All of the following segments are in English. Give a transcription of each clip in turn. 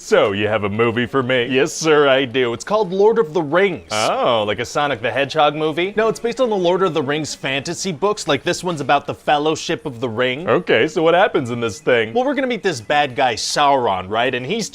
So, you have a movie for me? Yes, sir, I do. It's called Lord of the Rings. Oh, like a Sonic the Hedgehog movie? No, it's based on the Lord of the Rings fantasy books, like this one's about the Fellowship of the Ring. Okay, so what happens in this thing? Well, we're gonna meet this bad guy Sauron, right? And he's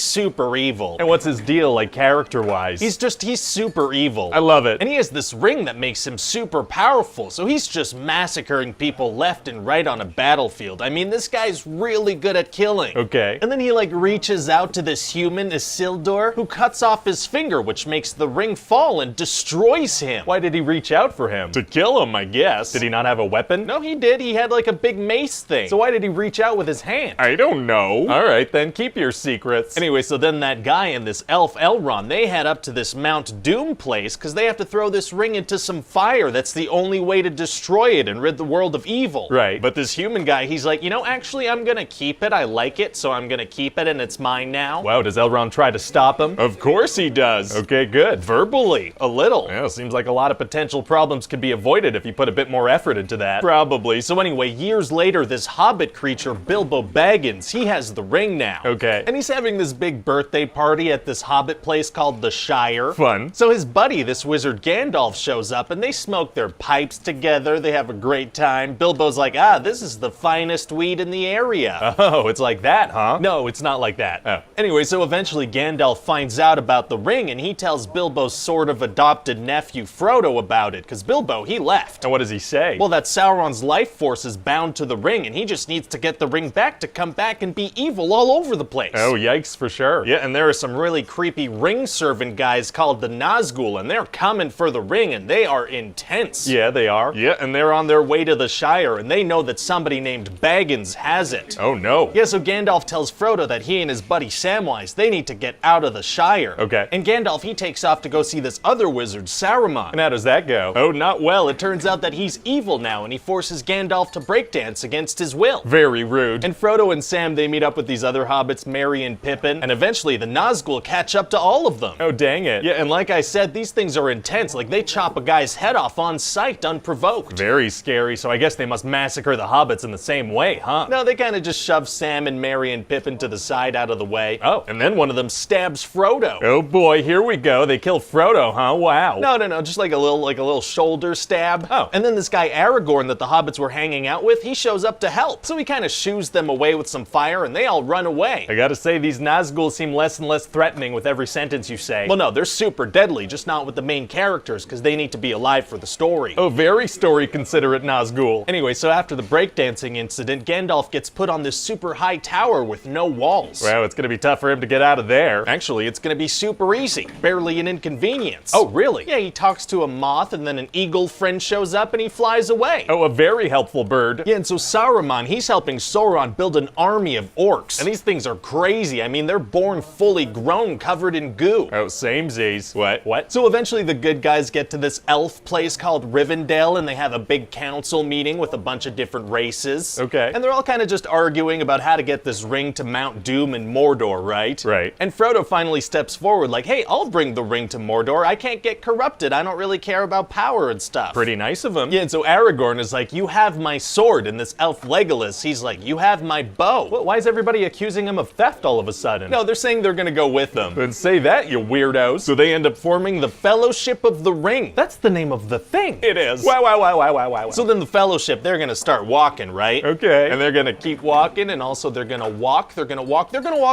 super evil. And what's his deal, like character-wise? He's super evil. I love it. And he has this ring that makes him super powerful, so he's just massacring people left and right on a battlefield. I mean, this guy's really good at killing. Okay. And then he like reaches out to this human, Isildur, who cuts off his finger, which makes the ring fall and destroys him. Why did he reach out for him? To kill him, I guess. Did he not have a weapon? No, he did. He had like a big mace thing. So why did he reach out with his hand? I don't know. All right, then keep your secrets. Anyway, so then that guy and this elf Elrond, they head up to this Mount Doom place because they have to throw this ring into some fire. That's the only way to destroy it and rid the world of evil. Right. But this human guy, he's like, you know, actually, I'm gonna keep it. I like it, so I'm gonna keep it and it's mine now. Wow, does Elrond try to stop him? Of course he does. Okay, good. Verbally, a little. Well, seems like a lot of potential problems could be avoided if you put a bit more effort into that. Probably. So anyway, years later, this Hobbit creature, Bilbo Baggins, he has the ring now. Okay. And he's having this big birthday party at this Hobbit place called the Shire. Fun. So his buddy, this wizard Gandalf, shows up and they smoke their pipes together. They have a great time. Bilbo's like, this is the finest weed in the area. Oh, it's like that, huh? No, it's not like that. Oh. Anyway, so eventually Gandalf finds out about the ring and he tells Bilbo's sort of adopted nephew Frodo about it, because Bilbo, he left. And what does he say? Well, that Sauron's life force is bound to the ring and he just needs to get the ring back to come back and be evil all over the place. Oh, yikes, for sure. Yeah, and there are some really creepy ring servant guys called the Nazgul, and they're coming for the ring, and they are intense. Yeah, they are. Yeah, and they're on their way to the Shire, and they know that somebody named Baggins has it. Oh, no. Yeah, so Gandalf tells Frodo that he and his buddy Samwise, they need to get out of the Shire. Okay. And Gandalf, he takes off to go see this other wizard, Saruman. And how does that go? Oh, not well. It turns out that he's evil now, and he forces Gandalf to breakdance against his will. Very rude. And Frodo and Sam, they meet up with these other hobbits, Merry and Pippin, and eventually the Nazgul catch up to all of them. Oh, dang it. Yeah, and like I said, these things are intense. Like, they chop a guy's head off on sight, unprovoked. Very scary, so I guess they must massacre the hobbits in the same way, huh? No, they kind of just shove Sam and Merry and Pippin to the side out of the way. Oh. And then one of them stabs Frodo. Oh boy, here we go. They kill Frodo, huh? Wow. No, just like a little shoulder stab. Oh. And then this guy Aragorn that the hobbits were hanging out with, he shows up to help. So he kind of shoos them away with some fire and they all run away. I gotta say, these Nazgul seem less and less threatening with every sentence you say. Well, no, they're super deadly, just not with the main characters, because they need to be alive for the story. Oh, very story-considerate Nazgul. Anyway, so after the breakdancing incident, Gandalf gets put on this super high tower with no walls. Wow, it's gonna be tough for him to get out of there. Actually, it's gonna be super easy. Barely an inconvenience. Oh, really? Yeah, he talks to a moth, and then an eagle friend shows up, and he flies away. Oh, a very helpful bird. Yeah, and so Saruman, he's helping Sauron build an army of orcs. And these things are crazy. I mean, they're born fully grown, covered in goo. Oh, samesies. What? So eventually the good guys get to this elf place called Rivendell, and they have a big council meeting with a bunch of different races. Okay. And they're all kind of just arguing about how to get this ring to Mount Doom in Mordor, right? Right. And Frodo finally steps forward like, hey, I'll bring the ring to Mordor. I can't get corrupted. I don't really care about power and stuff. Pretty nice of him. Yeah, and so Aragorn is like, you have my sword, and this elf Legolas, he's like, you have my bow. Why is everybody accusing him of theft all of a sudden? No, they're saying they're gonna go with them. Then say that, you weirdos. So they end up forming the Fellowship of the Ring. That's the name of the thing. It is. Wow. So then the Fellowship, they're gonna start walking, right? Okay. And they're gonna keep walking, and also they're gonna walk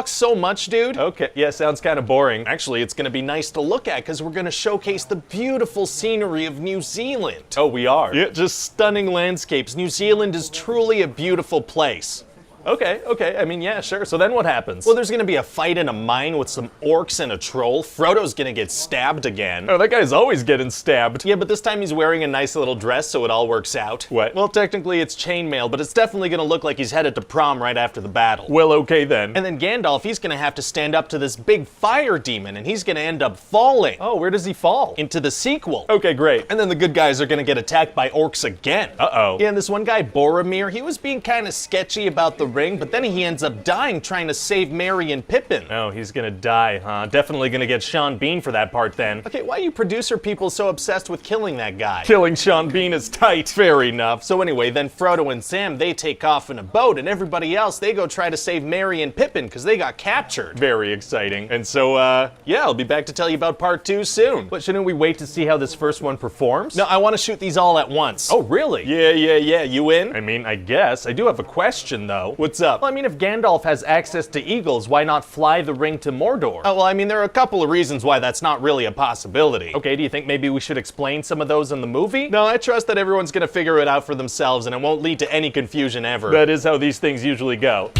so much, dude. Okay, yeah, sounds kind of boring. Actually, it's gonna be nice to look at, because we're gonna showcase the beautiful scenery of New Zealand. Oh, we are? Yeah, just stunning landscapes. New Zealand is truly a beautiful place. Okay, I mean, yeah, sure. So then what happens? Well, there's gonna be a fight in a mine with some orcs and a troll. Frodo's gonna get stabbed again. Oh, that guy's always getting stabbed. Yeah, but this time he's wearing a nice little dress, so it all works out. What? Well, technically it's chainmail, but it's definitely gonna look like he's headed to prom right after the battle. Well, okay then. And then Gandalf, he's gonna have to stand up to this big fire demon, and he's gonna end up falling. Oh, where does he fall? Into the sequel. Okay, great. And then the good guys are gonna get attacked by orcs again. Uh-oh. Yeah, and this one guy, Boromir, he was being kind of sketchy about the ring, but then he ends up dying trying to save Merry and Pippin. Oh, he's gonna die, huh? Definitely gonna get Sean Bean for that part then. Okay, why are you producer people so obsessed with killing that guy? Killing Sean Bean is tight. Fair enough. So anyway, then Frodo and Sam, they take off in a boat, and everybody else, they go try to save Merry and Pippin because they got captured. Very exciting. And so, yeah, I'll be back to tell you about part 2 soon. But shouldn't we wait to see how this first one performs? No, I want to shoot these all at once. Oh, really? Yeah. You in? I mean, I guess. I do have a question, though. What's up? Well, I mean, if Gandalf has access to eagles, why not fly the ring to Mordor? Oh, well, I mean, there are a couple of reasons why that's not really a possibility. Okay, do you think maybe we should explain some of those in the movie? No, I trust that everyone's gonna figure it out for themselves and it won't lead to any confusion ever. That is how these things usually go.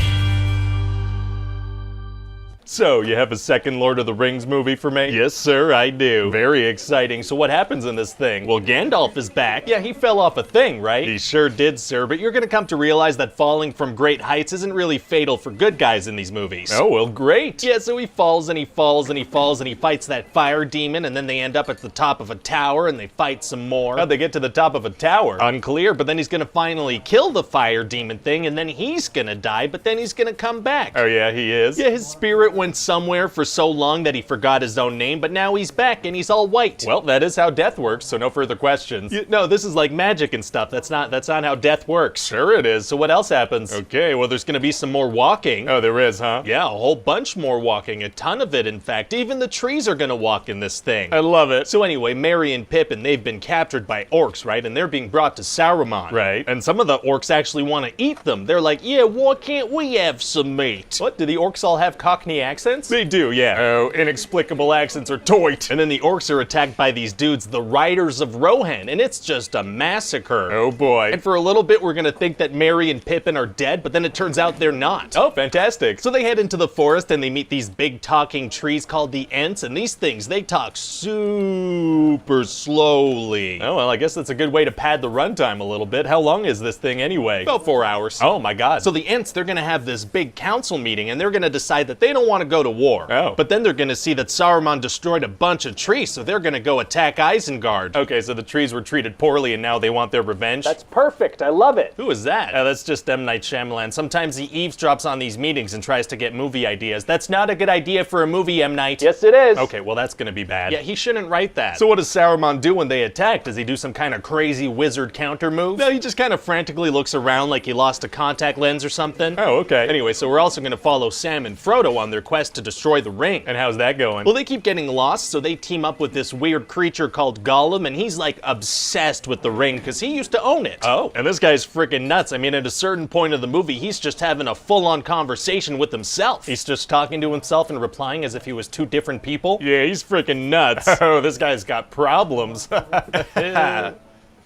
So, you have a second Lord of the Rings movie for me? Yes, sir, I do. Very exciting. So what happens in this thing? Well, Gandalf is back. Yeah, he fell off a thing, right? He sure did, sir, but you're gonna come to realize that falling from great heights isn't really fatal for good guys in these movies. Oh, well, great. Yeah, so he falls and he falls and he falls and he fights that fire demon, and then they end up at the top of a tower and they fight some more. How'd they get to the top of a tower? Unclear, but then he's gonna finally kill the fire demon thing, and then he's gonna die, but then he's gonna come back. Oh yeah, he is? Yeah, his spirit went somewhere for so long that he forgot his own name, but now he's back and he's all white. Well, that is how death works, so no further questions. No, this is like magic and stuff. That's not how death works. Sure it is. So what else happens? Okay, well, There's gonna be some more walking. Oh, there is, huh? Yeah, a whole bunch more walking, a ton of it, in fact. Even the trees are gonna walk in this thing. I love it. So anyway, Merry and Pippin, they've been captured by orcs, right? And they're being brought to Saruman. Right. And some of the orcs actually want to eat them. They're like, yeah, why can't we have some meat? What, do the orcs all have Cockney accents? They do, yeah. Oh, inexplicable accents are toit. And then the orcs are attacked by these dudes, the Riders of Rohan, and it's just a massacre. Oh boy. And for a little bit, we're gonna think that Merry and Pippin are dead, but then it turns out they're not. Oh, fantastic. So they head into the forest and they meet these big talking trees called the Ents, and these things, they talk super slowly. Oh, well, I guess that's a good way to pad the runtime a little bit. How long is this thing anyway? About 4 hours. Oh my god. So the Ents, they're gonna have this big council meeting and they're gonna decide that they don't want to go to war. Oh. But then they're gonna see that Saruman destroyed a bunch of trees, so they're gonna go attack Isengard. Okay, so the trees were treated poorly and now they want their revenge? That's perfect, I love it. Who is that? That's just M. Night Shyamalan. Sometimes he eavesdrops on these meetings and tries to get movie ideas. That's not a good idea for a movie, M. Night. Yes, it is. Okay, well that's gonna be bad. Yeah, he shouldn't write that. So what does Saruman do when they attack? Does he do some kind of crazy wizard counter move? No, he just kind of frantically looks around like he lost a contact lens or something. Oh, okay. Anyway, so we're also gonna follow Sam and Frodo on their quest to destroy the ring. And how's that going? Well, they keep getting lost, so they team up with this weird creature called Gollum, and he's like obsessed with the ring because he used to own it. Oh. And this guy's freaking nuts. I mean, at a certain point of the movie, he's just having a full-on conversation with himself. He's just talking to himself and replying as if he was two different people? Yeah, he's freaking nuts. Oh, this guy's got problems.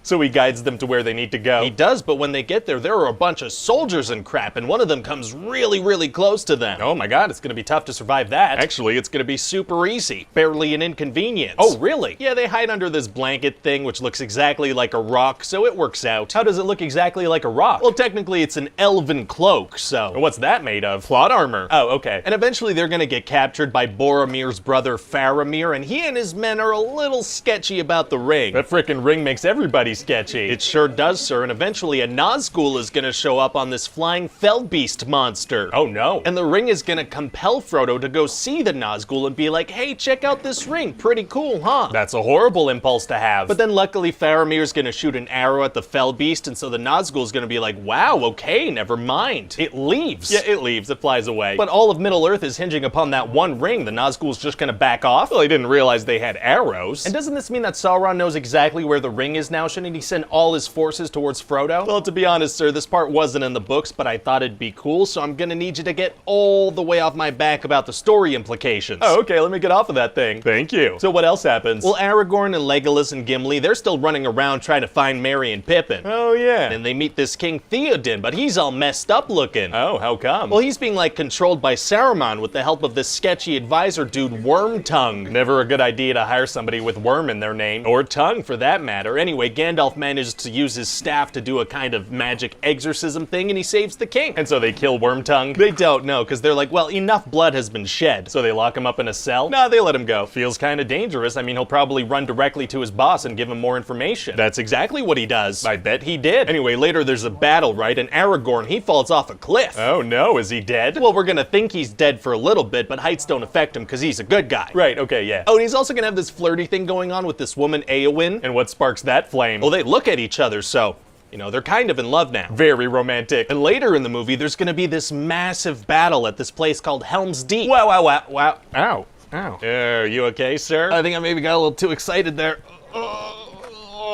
So he guides them to where they need to go. He does, but when they get there, there are a bunch of soldiers and crap, and one of them comes really, really close to them. Oh my god, it's gonna be tough to survive that. Actually, it's gonna be super easy. Barely an inconvenience. Oh, really? Yeah, they hide under this blanket thing, which looks exactly like a rock, so it works out. How does it look exactly like a rock? Well, technically, it's an elven cloak, so... What's that made of? Plot armor. Oh, okay. And eventually they're gonna get captured by Boromir's brother Faramir, and he and his men are a little sketchy about the ring. That frickin' ring makes everybody sketchy. It sure does, sir, and eventually a Nazgul is gonna show up on this flying Feldbeast monster. Oh no. And the ring is gonna compel Frodo to go see the Nazgul and be like, hey, check out this ring, pretty cool, huh? That's a horrible impulse to have. But then luckily Faramir's gonna shoot an arrow at the Feldbeast, and so the Nazgul's gonna be like, wow, okay, never mind. It leaves. Yeah, it leaves, it flies away. But all of Middle-earth is hinging upon that one ring. The Nazgul's just gonna back off? Well, he didn't realize they had arrows. And doesn't this mean that Sauron knows exactly where the ring is now? Shouldn't he send all his forces towards Frodo? Well, to be honest, sir, this part wasn't in the books, but I thought it'd be cool, so I'm gonna need you to get all the way off my back about the story implications. Oh, okay, let me get off of that thing. Thank you. So what else happens? Well, Aragorn and Legolas and Gimli, they're still running around trying to find Merry and Pippin. Oh, yeah. And they meet this King Theoden, but he's all messed up looking. Oh, how come? Well, he's being, like, controlled by Saruman with the help of this sketchy advisor dude, Wormtongue. Never a good idea to hire somebody with worm in their name. Or tongue, for that matter. Anyway, Gandalf Gandalf manages to use his staff to do a kind of magic exorcism thing, and he saves the king. And so they kill Wormtongue? They don't know, because they're like, well, enough blood has been shed. So they lock him up in a cell? Nah, they let him go. Feels kind of dangerous. I mean, he'll probably run directly to his boss and give him more information. That's exactly what he does. I bet he did. Anyway, later there's a battle, right? And Aragorn, he falls off a cliff. Oh no, is he dead? Well, we're gonna think he's dead for a little bit, but heights don't affect him because he's a good guy. Right, okay, yeah. Oh, and he's also gonna have this flirty thing going on with this woman, Eowyn. And what sparks that flame? Well, they look at each other, so you know, they're kind of in love now. Very romantic. And later in the movie, there's gonna be this massive battle at this place called Helm's Deep. Wow, wow, wow, wow. Ow, ow. Are you okay, sir? I think I maybe got a little too excited there.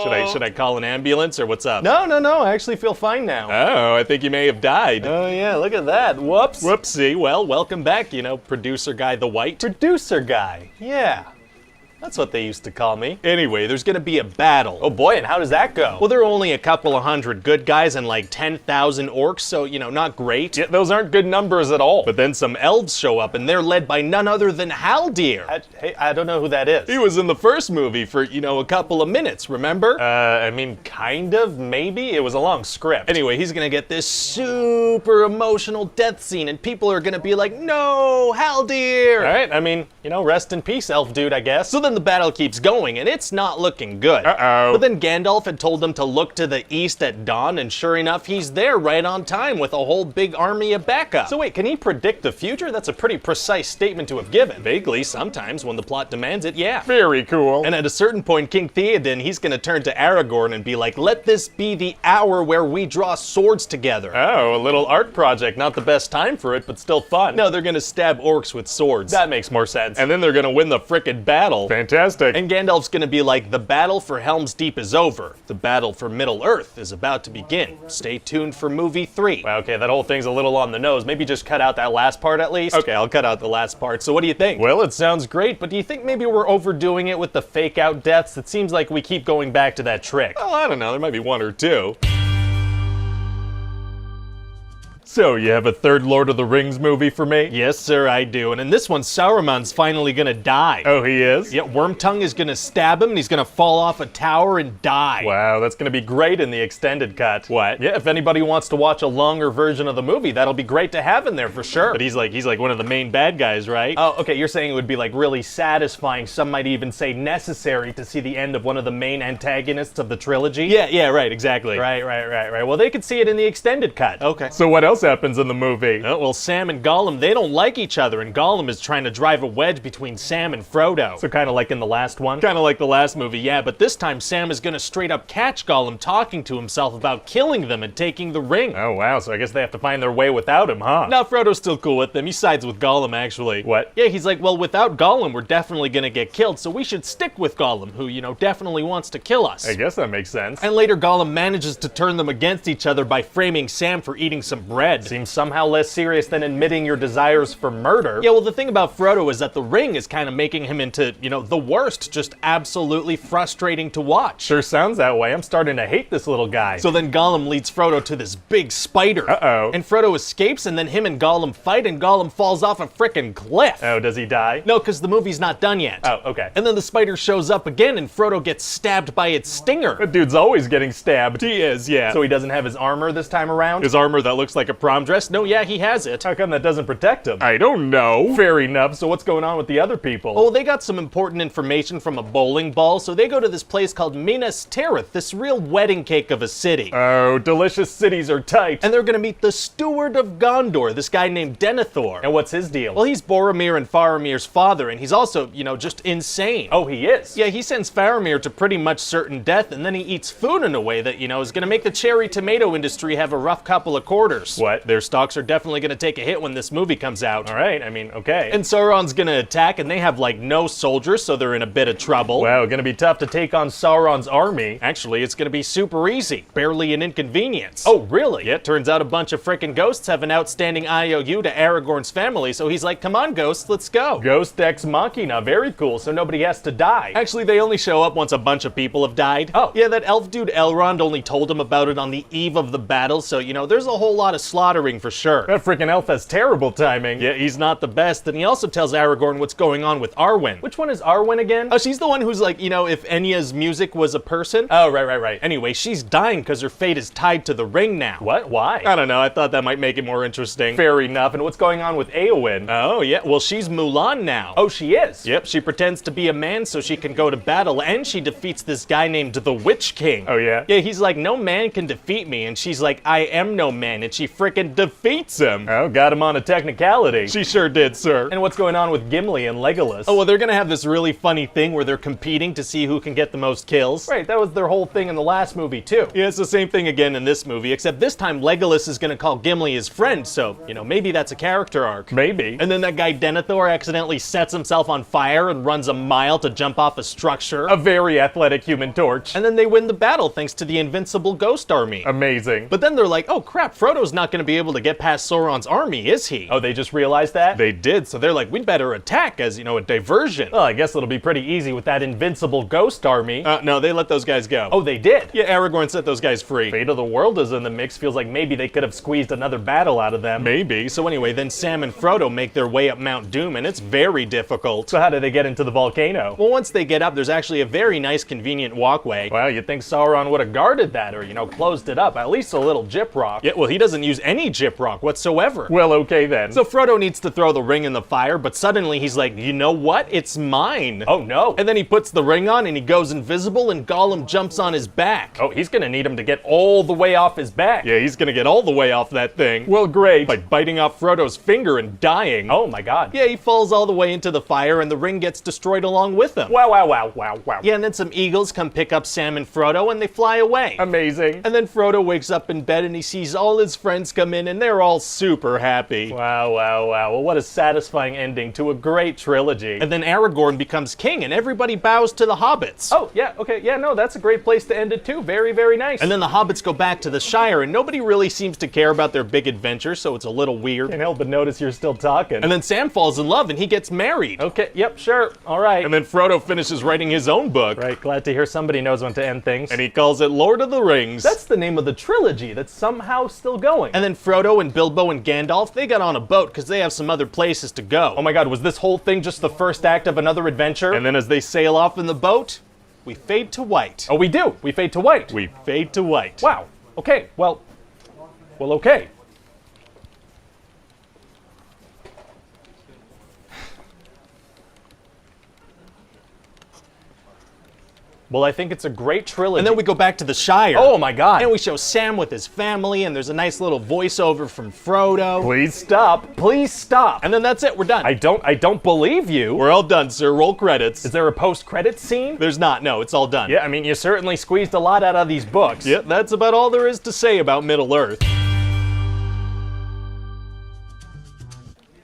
Should I call an ambulance or what's up? No, I actually feel fine now. Oh, I think you may have died. Oh yeah, look at that. Whoops. Whoopsie. Well, welcome back, you know, producer guy the White. Producer guy, yeah. That's what they used to call me. Anyway, there's gonna be a battle. Oh boy, and how does that go? Well, there are only a couple of hundred good guys and like 10,000 orcs, so, you know, not great. Yeah, those aren't good numbers at all. But then some elves show up, and they're led by none other than Haldir. Hey, I don't know who that is. He was in the first movie for, you know, a couple of minutes, remember? I mean, kind of, maybe? It was a long script. Anyway, he's gonna get this super emotional death scene, and people are gonna be like, no, Haldir! Alright, I mean, you know, rest in peace, elf dude, I guess. So then the battle keeps going, and it's not looking good. Uh-oh. But then Gandalf had told them to look to the east at dawn, and sure enough, he's there right on time with a whole big army of backup. So wait, can he predict the future? That's a pretty precise statement to have given. Vaguely, sometimes, when the plot demands it, yeah. Very cool. And at a certain point, King Theoden, he's gonna turn to Aragorn and be like, let this be the hour where we draw swords together. Oh, a little art project. Not the best time for it, but still fun. No, they're gonna stab orcs with swords. That makes more sense. And then they're gonna win the frickin' battle. Fantastic. And Gandalf's gonna be like, the battle for Helm's Deep is over. The battle for Middle-earth is about to begin. Stay tuned for movie 3. Well, okay, that whole thing's a little on the nose. Maybe just cut out that last part at least? Okay, I'll cut out the last part. So what do you think? Well, it sounds great, but do you think maybe we're overdoing it with the fake-out deaths? It seems like we keep going back to that trick. Well, I don't know. There might be one or two. So, you have a third Lord of the Rings movie for me? Yes, sir, I do. And in this one, Saruman's finally gonna die. Oh, he is? Yeah, Wormtongue is gonna stab him, and he's gonna fall off a tower and die. Wow, that's gonna be great in the extended cut. What? Yeah, if anybody wants to watch a longer version of the movie, that'll be great to have in there for sure. But he's like one of the main bad guys, right? Oh, okay, you're saying it would be like really satisfying, some might even say necessary, to see the end of one of the main antagonists of the trilogy? Yeah, right, exactly. Right. Well, they could see it in the extended cut. Okay. So what else happens in the movie? Oh, well, Sam and Gollum, they don't like each other, and Gollum is trying to drive a wedge between Sam and Frodo. So kind of like in the last one? Kind of like the last movie, yeah, but this time Sam is gonna straight up catch Gollum talking to himself about killing them and taking the ring. Oh, wow, so I guess they have to find their way without him, huh? No, Frodo's still cool with them. He sides with Gollum, actually. What? Yeah, he's like, well, without Gollum, we're definitely gonna get killed, so we should stick with Gollum, who, you know, definitely wants to kill us. I guess that makes sense. And later, Gollum manages to turn them against each other by framing Sam for eating some bread. Seems somehow less serious than admitting your desires for murder. Yeah, well, the thing about Frodo is that the ring is kind of making him into, you know, the worst, just absolutely frustrating to watch. Sure sounds that way. I'm starting to hate this little guy. So then Gollum leads Frodo to this big spider. Uh-oh. And Frodo escapes, and then him and Gollum fight, and Gollum falls off a frickin' cliff. Oh, does he die? No, because the movie's not done yet. Oh, okay. And then the spider shows up again, and Frodo gets stabbed by its stinger. That dude's always getting stabbed. He is, yeah. So he doesn't have his armor this time around? His armor that looks like a prom dress? No, yeah, he has it. How come that doesn't protect him? I don't know. Fair enough. So what's going on with the other people? Oh, they got some important information from a bowling ball, so they go to this place called Minas Tirith, this real wedding cake of a city. Oh, delicious cities are tight. And they're gonna meet the Steward of Gondor, this guy named Denethor. And what's his deal? Well, he's Boromir and Faramir's father, and he's also, you know, just insane. Oh, he is? Yeah, he sends Faramir to pretty much certain death, and then he eats food in a way that, you know, is gonna make the cherry tomato industry have a rough couple of quarters. What? Their stocks are definitely gonna take a hit when this movie comes out. All right, I mean, okay. And Sauron's gonna attack, and they have like no soldiers, so they're in a bit of trouble. Wow, gonna be tough to take on Sauron's army. Actually, it's gonna be super easy. Barely an inconvenience. Oh, really? Yeah, turns out a bunch of frickin' ghosts have an outstanding IOU to Aragorn's family, so he's like, come on, ghosts, let's go. Ghost Ex Machina, very cool, so nobody has to die. Actually, they only show up once a bunch of people have died. Oh, yeah, that elf dude Elrond only told him about it on the eve of the battle, so, you know, there's a whole lot of slaughtering for sure. That freaking elf has terrible timing. Yeah, he's not the best, and he also tells Aragorn what's going on with Arwen. Which one is Arwen again? Oh, she's the one who's like, you know, if Enya's music was a person. Oh, right. Anyway, she's dying because her fate is tied to the ring now. What? Why? I don't know, I thought that might make it more interesting. Fair enough. And what's going on with Éowyn? Oh, yeah, well, she's Mulan now. Oh, she is? Yep, she pretends to be a man so she can go to battle, and she defeats this guy named the Witch King. Oh, yeah? Yeah, he's like, no man can defeat me, and she's like, I am no man, and she frickin' defeats him. Oh, got him on a technicality. She sure did, sir. And what's going on with Gimli and Legolas? Oh, well, they're gonna have this really funny thing where they're competing to see who can get the most kills. Right, that was their whole thing in the last movie, too. Yeah, it's the same thing again in this movie, except this time Legolas is gonna call Gimli his friend, so, you know, maybe that's a character arc. Maybe. And then that guy Denethor accidentally sets himself on fire and runs a mile to jump off a structure. A very athletic Human Torch. And then they win the battle thanks to the invincible ghost army. Amazing. But then they're like, oh crap, Frodo's not gonna be able to get past Sauron's army, is he? Oh, they just realized that? They did, so they're like, we'd better attack as, you know, a diversion. Well, I guess it'll be pretty easy with that invincible ghost army. No, they let those guys go. Oh, they did? Yeah, Aragorn set those guys free. Fate of the World is in the mix. Feels like maybe they could have squeezed another battle out of them. Maybe. So anyway, then Sam and Frodo make their way up Mount Doom, and it's very difficult. So how do they get into the volcano? Well, once they get up, there's actually a very nice, convenient walkway. Well, you'd think Sauron would have guarded that or, you know, closed it up. At least a little gyprock. Yeah, well, he doesn't use any gyprock whatsoever. Well, okay then. So Frodo needs to throw the ring in the fire, but suddenly he's like, you know what? It's mine. Oh, no. And then he puts the ring on and he goes invisible and Gollum jumps on his back. Oh, he's gonna need him to get all the way off his back. Yeah, he's gonna get all the way off that thing. Well, great. By biting off Frodo's finger and dying. Oh my god. Yeah, he falls all the way into the fire and the ring gets destroyed along with him. Wow. Yeah, and then some eagles come pick up Sam and Frodo and they fly away. Amazing. And then Frodo wakes up in bed and he sees all his friends come in and they're all super happy. Wow. Well, what a satisfying ending to a great trilogy. And then Aragorn becomes king and everybody bows to the hobbits. Oh, yeah, okay, yeah, no, that's a great place to end it too. Very, very nice. And then the hobbits go back to the Shire and nobody really seems to care about their big adventure, so it's a little weird. Can't help but notice you're still talking. And then Sam falls in love and he gets married. Okay, yep, sure, all right. And then Frodo finishes writing his own book. Right, glad to hear somebody knows when to end things. And he calls it Lord of the Rings. That's the name of the trilogy that's somehow still going. And then Frodo and Bilbo and Gandalf, they got on a boat because they have some other places to go. Oh my god, was this whole thing just the first act of another adventure? And then as they sail off in the boat, we fade to white. Oh, we do. We fade to white. We fade to white. Wow. Okay, well, okay. Well, I think it's a great trilogy. And then we go back to the Shire. Oh my god. And we show Sam with his family, and there's a nice little voiceover from Frodo. Please stop. Please stop. And then that's it, we're done. I don't believe you. We're all done, sir. Roll credits. Is there a post-credits scene? There's not, no, it's all done. Yeah, I mean, you certainly squeezed a lot out of these books. Yeah, that's about all there is to say about Middle-earth.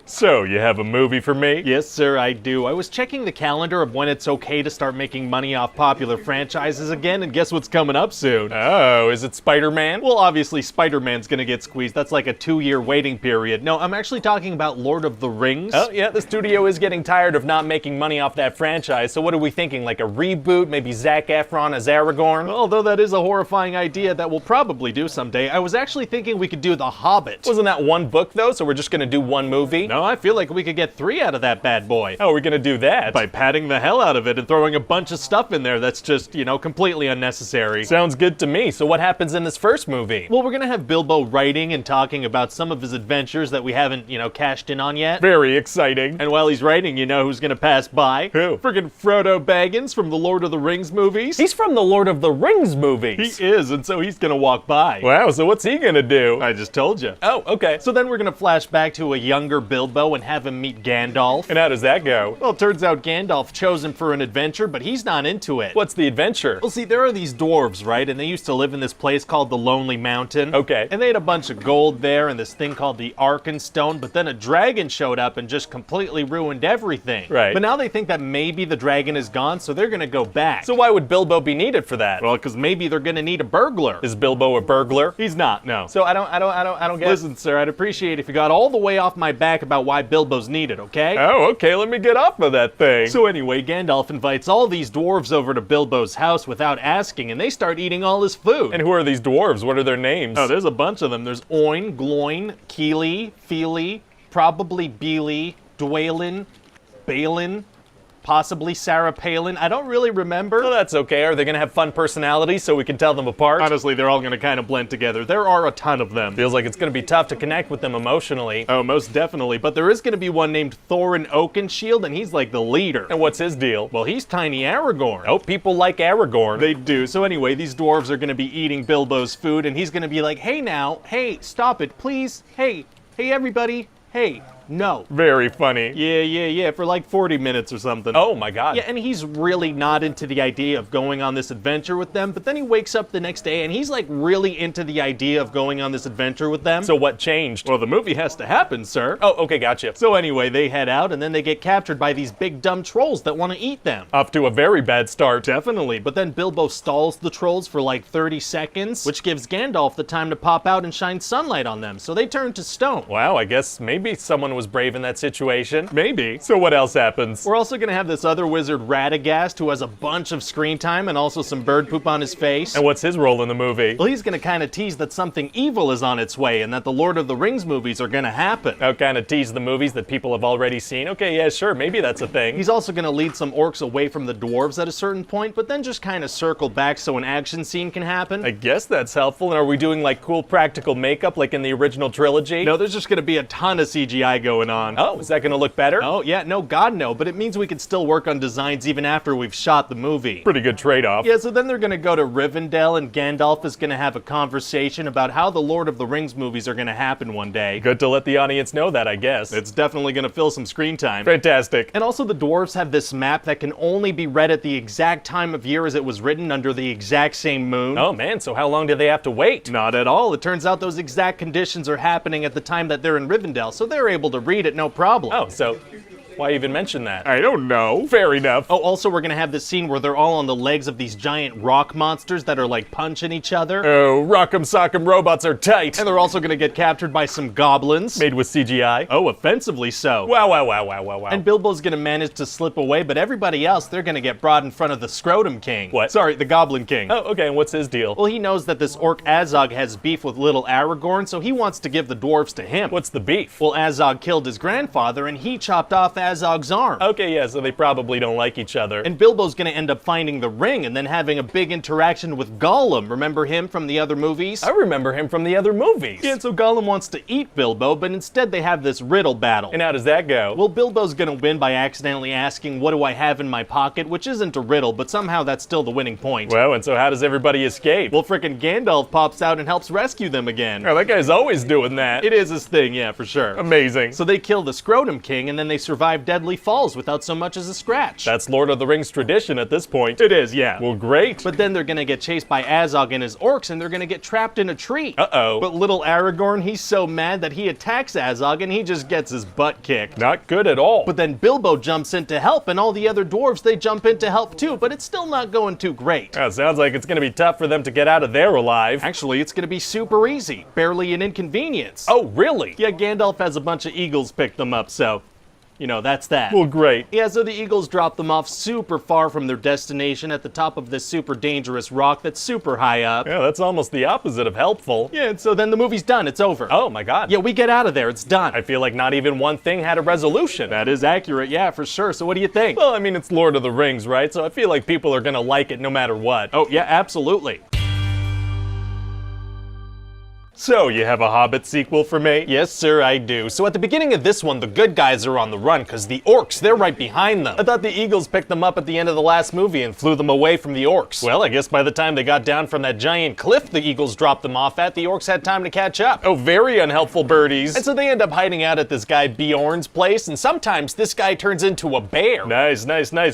So, you have a movie for me? Yes, sir, I do. I was checking the calendar of when it's okay to start making money off popular franchises again, and guess what's coming up soon? Oh, is it Spider-Man? Well, obviously Spider-Man's gonna get squeezed. That's like a 2-year waiting period. No, I'm actually talking about Lord of the Rings. Oh, yeah, the studio is getting tired of not making money off that franchise, so what are we thinking? Like a reboot? Maybe Zac Efron as Aragorn? Well, although that is a horrifying idea that we'll probably do someday, I was actually thinking we could do The Hobbit. Wasn't that one book, though, so we're just gonna do one movie? No, I feel like we could get 3 out of that bad boy. How are we gonna do that? By padding the hell out of it and throwing a bunch of stuff in there that's just, you know, completely unnecessary. Sounds good to me. So what happens in this first movie? Well, we're gonna have Bilbo writing and talking about some of his adventures that we haven't, you know, cashed in on yet. Very exciting. And while he's writing, you know who's gonna pass by? Who? Friggin' Frodo Baggins from the Lord of the Rings movies. He's from the Lord of the Rings movies. He is, and so he's gonna walk by. Wow, so what's he gonna do? I just told you. Oh, okay. So then we're gonna flash back to a younger Bilbo and have him meet Gandalf. And how does that go? Well, it turns out Gandalf chose him for an adventure, but he's not into it. What's the adventure? Well, see, there are these dwarves, right? And they used to live in this place called the Lonely Mountain. Okay. And they had a bunch of gold there and this thing called the Arkenstone, but then a dragon showed up and just completely ruined everything. Right. But now they think that maybe the dragon is gone, so they're gonna go back. So why would Bilbo be needed for that? Well, because maybe they're gonna need a burglar. Is Bilbo a burglar? He's not, no. So I don't get. Listen, sir, I'd appreciate if you got all the way off my back about out why Bilbo's needed, okay? Oh, okay, let me get off of that thing. So anyway, Gandalf invites all these dwarves over to Bilbo's house without asking, and they start eating all his food. And who are these dwarves? What are their names? Oh, there's a bunch of them. There's Oin, Gloin, Keely, Feely, probably Beely, Dwalin, Balin, possibly Sarah Palin. I don't really remember. Well, that's okay. Are they gonna have fun personalities so we can tell them apart? Honestly, they're all gonna kind of blend together. There are a ton of them. Feels like it's gonna be tough to connect with them emotionally. Oh, most definitely. But there is gonna be one named Thorin Oakenshield, and he's like the leader. And what's his deal? Well, he's tiny Aragorn. Oh, people like Aragorn. They do. So anyway, these dwarves are gonna be eating Bilbo's food, and he's gonna be like, hey now, hey, stop it, please. Hey everybody, hey. No. Very funny. Yeah, for like 40 minutes or something. Oh my god. Yeah, and he's really not into the idea of going on this adventure with them, but then he wakes up the next day and he's like really into the idea of going on this adventure with them. So what changed? Well, the movie has to happen, sir. Oh, okay, gotcha. So anyway, they head out and then they get captured by these big dumb trolls that want to eat them. Off to a very bad start. Definitely, but then Bilbo stalls the trolls for like 30 seconds, which gives Gandalf the time to pop out and shine sunlight on them, so they turn to stone. Wow, I guess maybe someone was brave in that situation. Maybe. So what else happens? We're also gonna have this other wizard Radagast who has a bunch of screen time and also some bird poop on his face. And what's his role in the movie? Well, he's gonna kind of tease that something evil is on its way and that the Lord of the Rings movies are gonna happen. Oh, kind of tease the movies that people have already seen? Okay, yeah, sure, maybe that's a thing. He's also gonna lead some orcs away from the dwarves at a certain point, but then just kind of circle back so an action scene can happen. I guess that's helpful. And are we doing like cool practical makeup like in the original trilogy? No, there's just gonna be a ton of CGI going on. Oh, is that gonna look better? Oh, yeah, no, God, no, but it means we can still work on designs even after we've shot the movie. Pretty good trade-off. Yeah, so then they're gonna go to Rivendell, and Gandalf is gonna have a conversation about how the Lord of the Rings movies are gonna happen one day. Good to let the audience know that, I guess. It's definitely gonna fill some screen time. Fantastic. And also the dwarves have this map that can only be read at the exact time of year as it was written under the exact same moon. Oh man, so how long do they have to wait? Not at all. It turns out those exact conditions are happening at the time that they're in Rivendell, so they're able to read it no problem. Oh, so why even mention that? I don't know. Fair enough. Oh, also we're gonna have this scene where they're all on the legs of these giant rock monsters that are like punching each other. Oh, rock'em sock'em robots are tight. And they're also gonna get captured by some goblins. Made with CGI. Oh, offensively so. Wow. And Bilbo's gonna manage to slip away, but everybody else, they're gonna get brought in front of the Scrotum King. What? Sorry, the Goblin King. Oh, okay, and what's his deal? Well, he knows that this orc Azog has beef with little Aragorn, so he wants to give the dwarves to him. What's the beef? Well, Azog killed his grandfather, and he chopped off Azog's arm. Okay, yeah, so they probably don't like each other. And Bilbo's gonna end up finding the ring and then having a big interaction with Gollum. Remember him from the other movies? I remember him from the other movies. Yeah, and so Gollum wants to eat Bilbo, but instead they have this riddle battle. And how does that go? Well, Bilbo's gonna win by accidentally asking, what do I have in my pocket? Which isn't a riddle, but somehow that's still the winning point. Well, and so how does everybody escape? Well, frickin' Gandalf pops out and helps rescue them again. Oh, that guy's always doing that. It is his thing, yeah, for sure. Amazing. So they kill the Scrotum King, and then they survive Deadly Falls without so much as a scratch. That's Lord of the Rings tradition at this point. It is, yeah. Well, great. But then they're gonna get chased by Azog and his orcs, and they're gonna get trapped in a tree. Uh-oh. But little Aragorn, he's so mad that he attacks Azog, and he just gets his butt kicked. Not good at all. But then Bilbo jumps in to help, and all the other dwarves, they jump in to help too, but it's still not going too great. Oh, sounds like it's gonna be tough for them to get out of there alive. Actually, it's gonna be super easy. Barely an inconvenience. Oh, really? Yeah, Gandalf has a bunch of eagles pick them up, so... you know, that's that. Well, great. Yeah, so the eagles drop them off super far from their destination at the top of this super dangerous rock that's super high up. Yeah, that's almost the opposite of helpful. Yeah, and so then the movie's done. It's over. Oh my god. Yeah, we get out of there. It's done. I feel like not even one thing had a resolution. That is accurate, yeah, for sure. So what do you think? Well, I mean, it's Lord of the Rings, right? So I feel like people are gonna like it no matter what. Oh, yeah, absolutely. So, you have a Hobbit sequel for me? Yes, sir, I do. So at the beginning of this one, the good guys are on the run, because the orcs, they're right behind them. I thought the Eagles picked them up at the end of the last movie and flew them away from the orcs. Well, I guess by the time they got down from that giant cliff the Eagles dropped them off at, the orcs had time to catch up. Oh, very unhelpful birdies. And so they end up hiding out at this guy Bjorn's place, and sometimes this guy turns into a bear. Nice.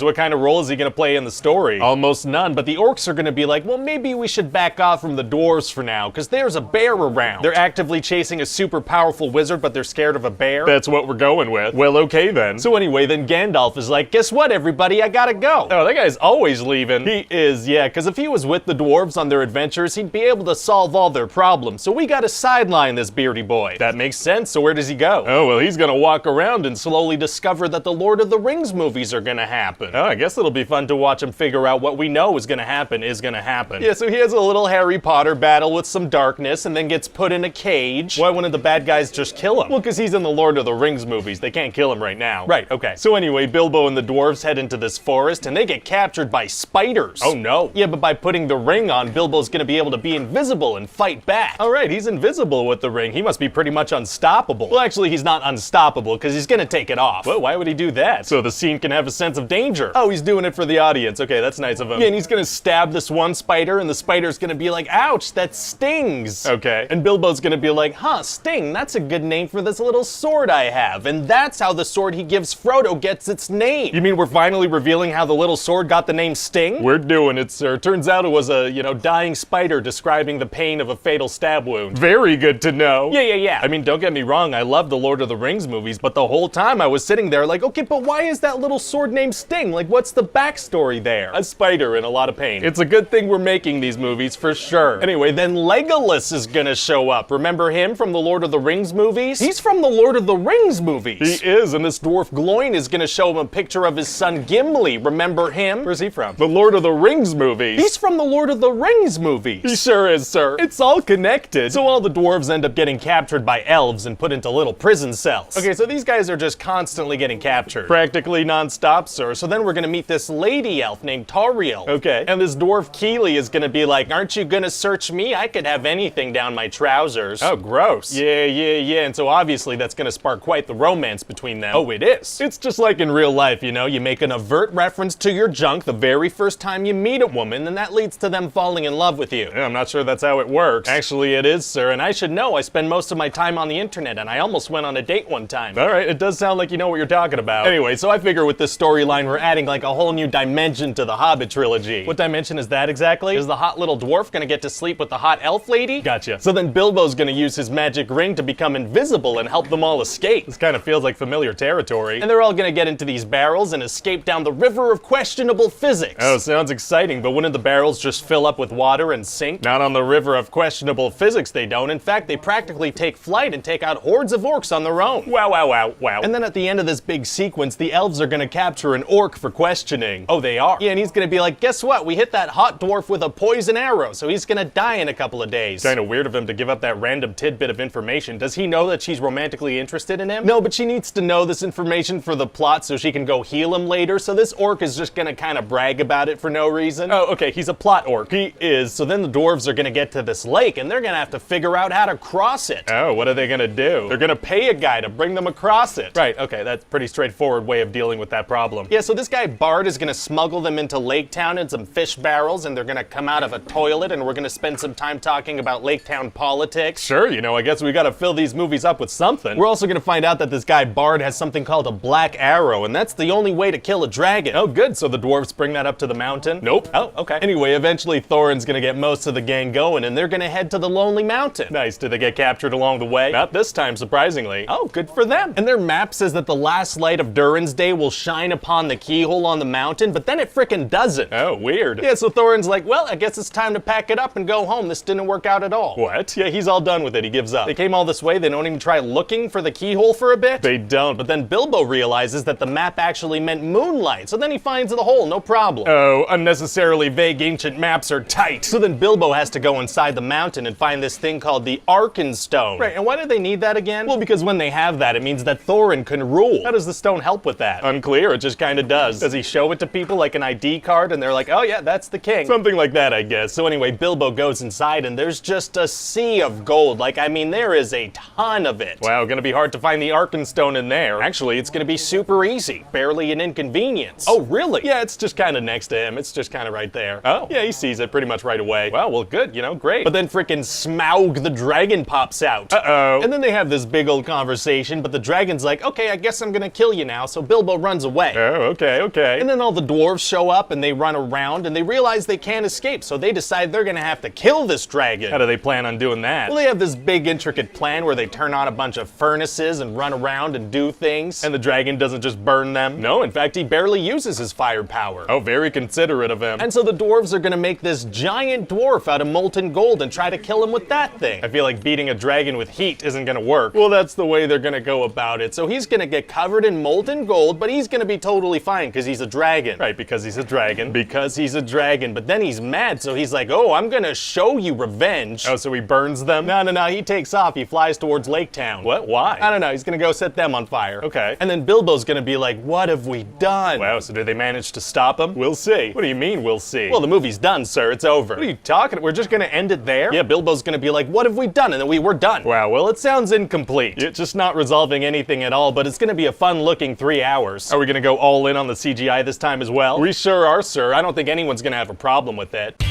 What kind of role is he gonna play in the story? Almost none, but the orcs are gonna be like, well, maybe we should back off from the dwarves for now, because there's a bear around around. They're actively chasing a super powerful wizard, but they're scared of a bear. That's what we're going with. Well, okay then. So anyway, then Gandalf is like, guess what, everybody? I gotta go. Oh, that guy's always leaving. He is, yeah, because if he was with the dwarves on their adventures, he'd be able to solve all their problems. So we gotta sideline this beardy boy. That makes sense. So where does he go? Oh, well, he's gonna walk around and slowly discover that the Lord of the Rings movies are gonna happen. Oh, I guess it'll be fun to watch him figure out what we know is gonna happen. Yeah, so he has a little Harry Potter battle with some darkness and then gets put in a cage. Why wouldn't the bad guys just kill him? Well, because he's in the Lord of the Rings movies. They can't kill him right now. Right, okay. So anyway, Bilbo and the dwarves head into this forest and they get captured by spiders. Oh no. Yeah, but by putting the ring on, Bilbo's gonna be able to be invisible and fight back. All right, he's invisible with the ring. He must be pretty much unstoppable. Well, actually, he's not unstoppable because he's gonna take it off. Well, why would he do that? So the scene can have a sense of danger. Oh, he's doing it for the audience. Okay, that's nice of him. Yeah, and he's gonna stab this one spider and the spider's gonna be like, ouch, that stings. Okay. And Bilbo's gonna be like, huh, Sting, that's a good name for this little sword I have. And that's how the sword he gives Frodo gets its name. You mean we're finally revealing how the little sword got the name Sting? We're doing it, sir. Turns out it was a, dying spider describing the pain of a fatal stab wound. Very good to know. Yeah. I mean, don't get me wrong, I love the Lord of the Rings movies, but the whole time I was sitting there like, okay, but why is that little sword named Sting? Like, what's the backstory there? A spider in a lot of pain. It's a good thing we're making these movies for sure. Anyway, then Legolas is gonna show up. Remember him from the Lord of the Rings movies? He's from the Lord of the Rings movies. He is, and this dwarf Gloin is gonna show him a picture of his son Gimli. Remember him? Where's he from? The Lord of the Rings movies. He's from the Lord of the Rings movies. He sure is, sir. It's all connected. So all the dwarves end up getting captured by elves and put into little prison cells. Okay, so these guys are just constantly getting captured. Practically non-stop, sir. So then we're gonna meet this lady elf named Tauriel. Okay. And this dwarf Keeley is gonna be like, aren't you gonna search me? I could have anything down my trousers. Oh, gross. Yeah. And so obviously that's gonna spark quite the romance between them. Oh, it is. It's just like in real life, you make an overt reference to your junk the very first time you meet a woman, and that leads to them falling in love with you. Yeah, I'm not sure that's how it works. Actually, it is, sir, and I should know. I spend most of my time on the internet, and I almost went on a date one time. All right, it does sound like you know what you're talking about. Anyway, so I figure with this storyline, we're adding like a whole new dimension to the Hobbit trilogy. What dimension is that exactly? Is the hot little dwarf gonna get to sleep with the hot elf lady? Gotcha. So then Bilbo's gonna use his magic ring to become invisible and help them all escape. This kind of feels like familiar territory. And they're all gonna get into these barrels and escape down the river of questionable physics. Oh, sounds exciting, but wouldn't the barrels just fill up with water and sink? Not on the river of questionable physics, they don't. In fact, they practically take flight and take out hordes of orcs on their own. Wow. And then at the end of this big sequence, the elves are gonna capture an orc for questioning. Oh, they are? Yeah, and he's gonna be like, guess what? We hit that hot dwarf with a poison arrow, so he's gonna die in a couple of days. Kinda weird of him to give up that random tidbit of information. Does he know that she's romantically interested in him? No, but she needs to know this information for the plot so she can go heal him later, so this orc is just gonna kinda brag about it for no reason. Oh, okay, he's a plot orc. He is. So then the dwarves are gonna get to this lake, and they're gonna have to figure out how to cross it. Oh, what are they gonna do? They're gonna pay a guy to bring them across it. Right, okay, that's a pretty straightforward way of dealing with that problem. Yeah, so this guy Bard is gonna smuggle them into Lake Town in some fish barrels, and they're gonna come out of a toilet, and we're gonna spend some time talking about Lake Town politics. Sure, I guess we gotta fill these movies up with something. We're also gonna find out that this guy Bard has something called a black arrow, and that's the only way to kill a dragon. Oh, good, so the dwarves bring that up to the mountain? Nope. Oh, okay. Anyway, eventually Thorin's gonna get most of the gang going, and they're gonna head to the Lonely Mountain. Nice, did they get captured along the way? Not this time, surprisingly. Oh, good for them. And their map says that the last light of Durin's Day will shine upon the keyhole on the mountain, but then it frickin' doesn't. Oh, weird. Yeah, so Thorin's like, well, I guess it's time to pack it up and go home. This didn't work out at all. What? Yeah, he's all done with it. He gives up. They came all this way, they don't even try looking for the keyhole for a bit? They don't, but then Bilbo realizes that the map actually meant moonlight, so then he finds the hole, no problem. Oh, unnecessarily vague ancient maps are tight. So then Bilbo has to go inside the mountain and find this thing called the Arkenstone. Right, and why do they need that again? Well, because when they have that, it means that Thorin can rule. How does the stone help with that? Unclear, it just kinda does. Does he show it to people like an ID card and they're like, oh yeah, that's the king? Something like that, I guess. So anyway, Bilbo goes inside and there's just a sea of gold. Like, I mean, there is a ton of it. Wow, gonna be hard to find the Arkenstone in there. Actually, it's gonna be super easy. Barely an inconvenience. Oh, really? Yeah, it's just kinda next to him. It's just kinda right there. Oh, yeah, he sees it pretty much right away. Wow, well, good, great. But then frickin' Smaug the dragon pops out. Uh-oh. And then they have this big old conversation, but the dragon's like, okay, I guess I'm gonna kill you now, so Bilbo runs away. Oh, okay. And then all the dwarves show up and they run around and they realize they can't escape, so they decide they're gonna have to kill this dragon. How do they plan on doing doing that? Well, they have this big intricate plan where they turn on a bunch of furnaces and run around and do things, and the dragon doesn't just burn them. No, in fact, he barely uses his firepower. Oh, very considerate of him. And so the dwarves are gonna make this giant dwarf out of molten gold and try to kill him with that thing. I feel like beating a dragon with heat isn't gonna work. Well, that's the way they're gonna go about it. So he's gonna get covered in molten gold, but he's gonna be totally fine because he's a dragon. Right, because he's a dragon. Because he's a dragon. But then he's mad, so he's like, oh, I'm gonna show you revenge. Oh, so he burns them? No, he takes off. He flies towards Lake Town. What? Why? I don't know. He's gonna go set them on fire. Okay. And then Bilbo's gonna be like, what have we done? Wow, so did they manage to stop him? We'll see. What do you mean, we'll see? Well, the movie's done, sir. It's over. What are you talking? We're just gonna end it there? Yeah, Bilbo's gonna be like, what have we done? And then we're done. Wow, well, it sounds incomplete. It's just not resolving anything at all, but it's gonna be a fun-looking 3 hours. Are we gonna go all in on the CGI this time as well? We sure are, sir. I don't think anyone's gonna have a problem with it.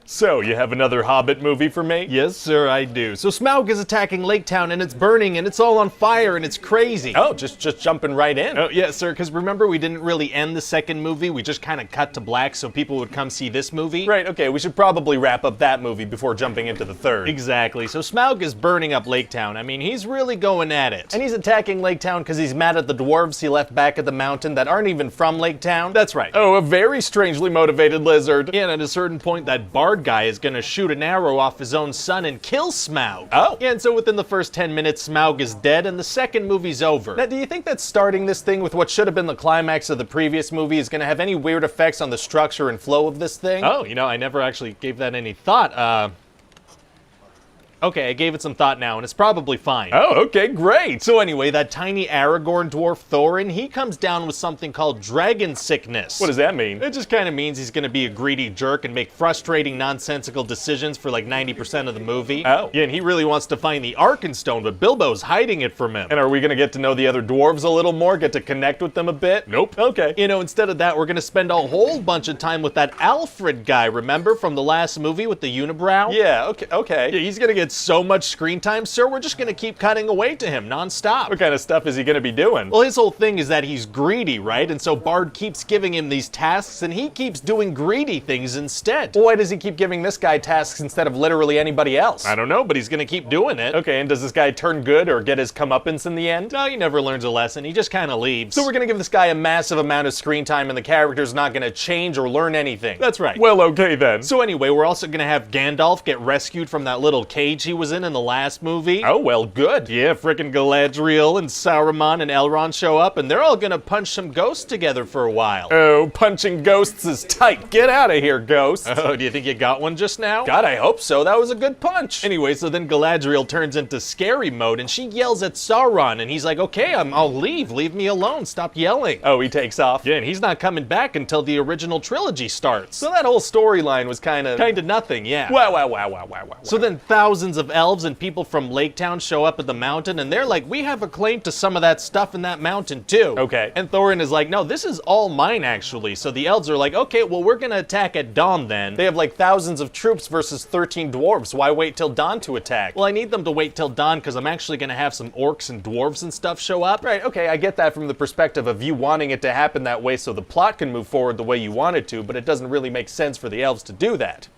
So, you have another Hobbit movie for me? Yes, sir, I do. So Smaug is attacking Lake Town, and it's burning, and it's all on fire, and it's crazy. Oh, just jumping right in. Oh, yeah, sir, because remember we didn't really end the second movie, we just kind of cut to black so people would come see this movie? Right, okay, we should probably wrap up that movie before jumping into the third. Exactly, so Smaug is burning up Lake Town. I mean, he's really going at it. And he's attacking Lake Town because he's mad at the dwarves he left back at the mountain that aren't even from Lake Town. That's right. Oh, a very strangely motivated lizard. Yeah, and at a certain point, that bard guy is gonna shoot an arrow off his own son and kill Smaug. Oh. Yeah, and so within the first 10 minutes, Smaug is dead and the second movie's over. Now, do you think that starting this thing with what should have been the climax of the previous movie is gonna have any weird effects on the structure and flow of this thing? Oh, you know, I never actually gave that any thought. Okay, I gave it some thought now, and it's probably fine. Oh, okay, great. So anyway, that tiny Aragorn dwarf Thorin, he comes down with something called dragon sickness. What does that mean? It just kind of means he's gonna be a greedy jerk and make frustrating, nonsensical decisions for like 90% of the movie. Oh. Yeah, and he really wants to find the Arkenstone, but Bilbo's hiding it from him. And are we gonna get to know the other dwarves a little more, get to connect with them a bit? Nope. Okay. You know, instead of that, we're gonna spend a whole bunch of time with that Alfred guy, remember, from the last movie with the unibrow? Yeah, okay. Yeah, he's gonna get so much screen time, sir, we're just gonna keep cutting away to him non-stop. What kind of stuff is he gonna be doing? Well, his whole thing is that he's greedy, right? And so Bard keeps giving him these tasks and he keeps doing greedy things instead. Well, why does he keep giving this guy tasks instead of literally anybody else? I don't know, but he's gonna keep doing it. Okay, and does this guy turn good or get his comeuppance in the end? No, he never learns a lesson. He just kind of leaves. So we're gonna give this guy a massive amount of screen time and the character's not gonna change or learn anything. That's right. Well, okay then. So anyway, we're also gonna have Gandalf get rescued from that little cage he was in the last movie. Oh, well, good. Yeah, frickin' Galadriel and Saruman and Elrond show up, and they're all gonna punch some ghosts together for a while. Oh, punching ghosts is tight. Get out of here, ghosts. Oh, do you think you got one just now? God, I hope so. That was a good punch. Anyway, so then Galadriel turns into scary mode, and she yells at Sauron, and he's like, okay, I'll leave. Leave me alone. Stop yelling. Oh, he takes off. Yeah, and he's not coming back until the original trilogy starts. So that whole storyline was kind of nothing, yeah. Wow. So then thousands of elves and people from Lake Town show up at the mountain, and they're like, we have a claim to some of that stuff in that mountain too. Okay. And Thorin is like, no, this is all mine actually. So the elves are like, okay, well, we're gonna attack at dawn then. They have like thousands of troops versus 13 dwarves. Why wait till dawn to attack? Well, I need them to wait till dawn because I'm actually gonna have some orcs and dwarves and stuff show up. Right, okay, I get that from the perspective of you wanting it to happen that way so the plot can move forward the way you want it to, but it doesn't really make sense for the elves to do that.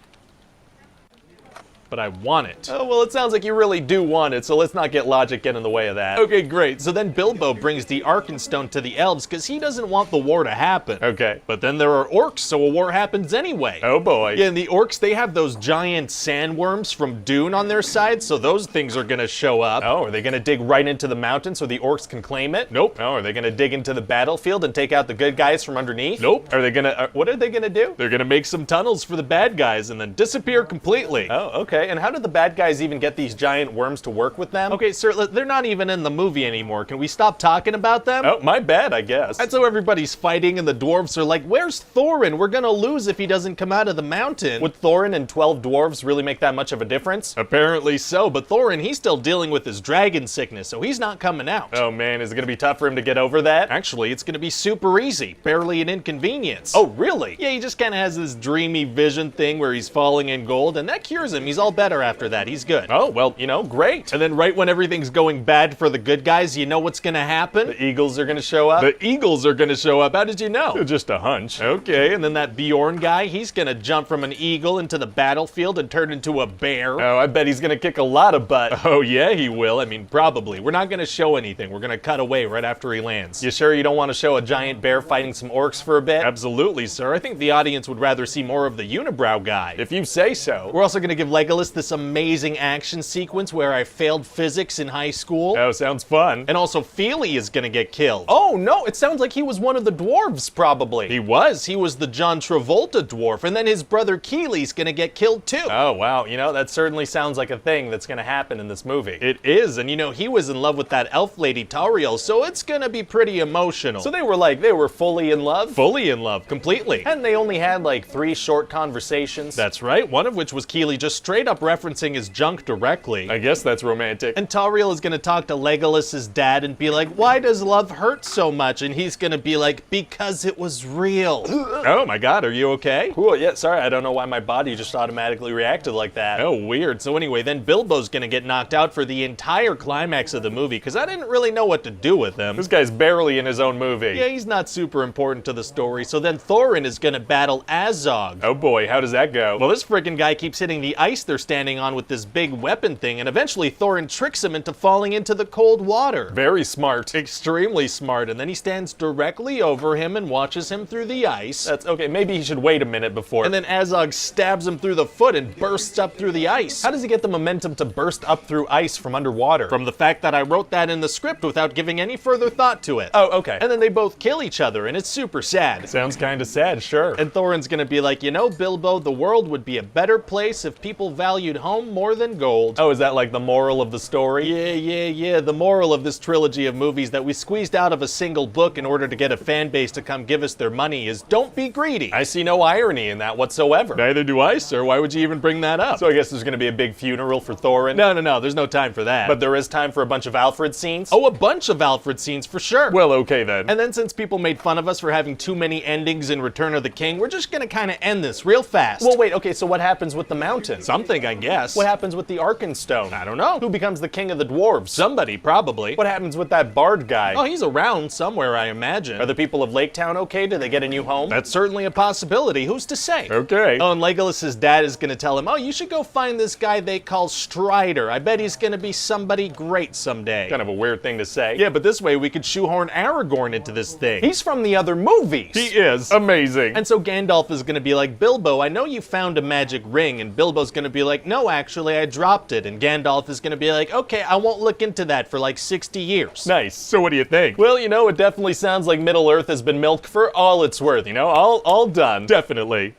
But I want it. Oh, well, it sounds like you really do want it, so let's not get logic get in the way of that. Okay, great. So then Bilbo brings the Arkenstone to the elves because he doesn't want the war to happen. Okay. But then there are orcs, so a war happens anyway. Oh boy. Yeah, and the orcs, they have those giant sandworms from Dune on their side, so those things are gonna show up. Oh, are they gonna dig right into the mountain so the orcs can claim it? Nope. Oh, are they gonna dig into the battlefield and take out the good guys from underneath? Nope. Are they gonna, what are they gonna do? They're gonna make some tunnels for the bad guys and then disappear completely. Oh, okay. And how did the bad guys even get these giant worms to work with them? Okay, sir, they're not even in the movie anymore. Can we stop talking about them? Oh, my bad, I guess. And so everybody's fighting and the dwarves are like, where's Thorin? We're gonna lose if he doesn't come out of the mountain. Would Thorin and 12 dwarves really make that much of a difference? Apparently so, but Thorin, he's still dealing with his dragon sickness, so he's not coming out. Oh man, is it gonna be tough for him to get over that? Actually, it's gonna be super easy. Barely an inconvenience. Oh, really? Yeah, he just kinda has this dreamy vision thing where he's falling in gold, and that cures him. He's all all better after that. He's good. Oh, well, great. And then right when everything's going bad for the good guys, you know what's gonna happen? The Eagles are gonna show up? The Eagles are gonna show up. How did you know? Just a hunch. Okay, and then that Bjorn guy, he's gonna jump from an eagle into the battlefield and turn into a bear. Oh, I bet he's gonna kick a lot of butt. Oh yeah, he will. I mean, probably. We're not gonna show anything. We're gonna cut away right after he lands. You sure you don't want to show a giant bear fighting some orcs for a bit? Absolutely, sir. I think the audience would rather see more of the unibrow guy. If you say so. We're also gonna give Legolas this amazing action sequence where I failed physics in high school. Oh, sounds fun. And also Feely is gonna get killed. Oh no, it sounds like he was one of the dwarves, probably. He was the John Travolta dwarf, and then his brother Keely's gonna get killed too. Oh wow, that certainly sounds like a thing that's gonna happen in this movie. It is, and he was in love with that elf lady Tauriel, so it's gonna be pretty emotional. So they were fully in love? Fully in love, completely. And they only had like 3 short conversations? That's right, one of which was Keely just straight up referencing his junk directly. I guess that's romantic. And Tauriel is gonna talk to Legolas's dad and be like, why does love hurt so much? And he's gonna be like, because it was real. Oh my god, are you okay? Cool, yeah, sorry, I don't know why my body just automatically reacted like that. Oh, weird. So anyway, then Bilbo's gonna get knocked out for the entire climax of the movie, because I didn't really know what to do with him. This guy's barely in his own movie. Yeah, he's not super important to the story. So then Thorin is gonna battle Azog. Oh boy, how does that go? Well, this freaking guy keeps hitting the ice they're standing on with this big weapon thing, and eventually Thorin tricks him into falling into the cold water. Very smart. Extremely smart. And then he stands directly over him and watches him through the ice. That's okay, maybe he should wait a minute before. And then Azog stabs him through the foot and bursts up through the ice. How does he get the momentum to burst up through ice from underwater? From the fact that I wrote that in the script without giving any further thought to it. Oh, okay. And then they both kill each other, and it's super sad. Sounds kinda sad, sure. And Thorin's gonna be like, Bilbo, the world would be a better place if people valued home more than gold. Oh, is that like the moral of the story? Yeah. The moral of this trilogy of movies that we squeezed out of a single book in order to get a fan base to come give us their money is don't be greedy. I see no irony in that whatsoever. Neither do I, sir. Why would you even bring that up? So I guess there's gonna be a big funeral for Thorin? No, there's no time for that. But there is time for a bunch of Alfred scenes? Oh, a bunch of Alfred scenes for sure. Well, okay then. And then since people made fun of us for having too many endings in Return of the King, we're just gonna kinda end this real fast. Well, wait, okay, so what happens with the mountain? Something, I guess. What happens with the Arkenstone? I don't know. Who becomes the king of the dwarves? Somebody, probably. What happens with that bard guy? Oh, he's around somewhere, I imagine. Are the people of Lake Town okay? Do they get a new home? That's certainly a possibility. Who's to say? Okay. Oh, and Legolas's dad is gonna tell him, oh, you should go find this guy they call Strider. I bet he's gonna be somebody great someday. Kind of a weird thing to say. Yeah, but this way we could shoehorn Aragorn into this thing. He's from the other movies. He is. Amazing. And so Gandalf is gonna be like, Bilbo, I know you found a magic ring. And Bilbo's gonna be like, no, actually, I dropped it. And Gandalf is gonna be like, okay, I won't look into that for like 60 years. Nice. So what do you think? Well, it definitely sounds like Middle Earth has been milked for all it's worth, all done. Definitely.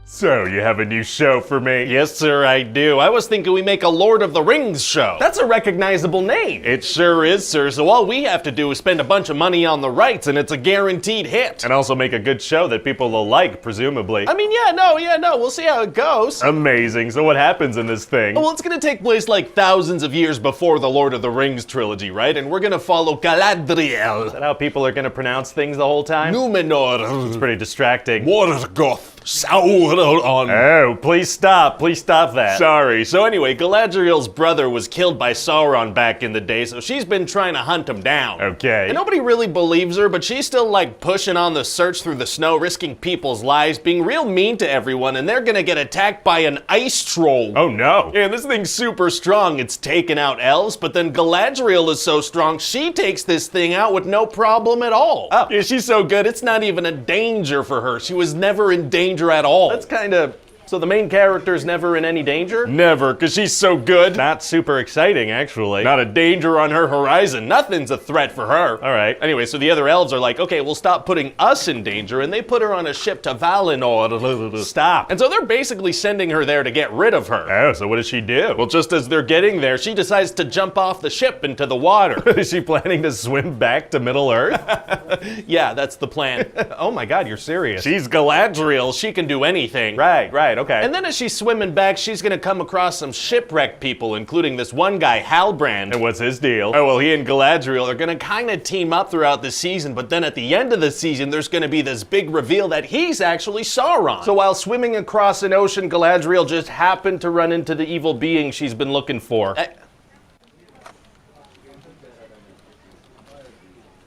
So, you have a new show for me? Yes, sir, I do. I was thinking we make a Lord of the Rings show. That's a recognizable name. It sure is, sir. So all we have to do is spend a bunch of money on the rights, and it's a guaranteed hit. And also make a good show that people will like, presumably. I mean, yeah, no. We'll see how it goes. Amazing. So what happens in this thing? Well, it's gonna take place like thousands of years before the Lord of the Rings trilogy, right? And we're gonna follow Galadriel. Is that how people are gonna pronounce things the whole time? Númenor. It's pretty distracting. Morgoth. Sauron. Oh, please stop that. Sorry. So anyway, Galadriel's brother was killed by Sauron back in the day, so she's been trying to hunt him down. Okay. And nobody really believes her, but she's still like pushing on the search through the snow, risking people's lives, being real mean to everyone, and they're gonna get attacked by an ice troll. Oh no. Yeah, this thing's super strong. It's taken out elves, but then Galadriel is so strong, she takes this thing out with no problem at all. Oh. Yeah, she's so good, it's not even a danger for her. She was never in danger at all. That's kind of... So the main character's never in any danger? Never, because she's so good. Not super exciting, actually. Not a danger on her horizon. Nothing's a threat for her. All right. Anyway, so the other elves are like, okay, we'll stop putting us in danger, and they put her on a ship to Valinor. Stop. And so they're basically sending her there to get rid of her. Oh, so what does she do? Well, just as they're getting there, she decides to jump off the ship into the water. Is she planning to swim back to Middle Earth? Yeah, that's the plan. Oh my god, you're serious. She's Galadriel. She can do anything. Right. right, okay. And then as she's swimming back, she's gonna come across some shipwrecked people, including this one guy, Halbrand. And what's his deal? Oh, well, he and Galadriel are gonna kind of team up throughout the season, but then at the end of the season, there's gonna be this big reveal that he's actually Sauron. So while swimming across an ocean, Galadriel just happened to run into the evil being she's been looking for.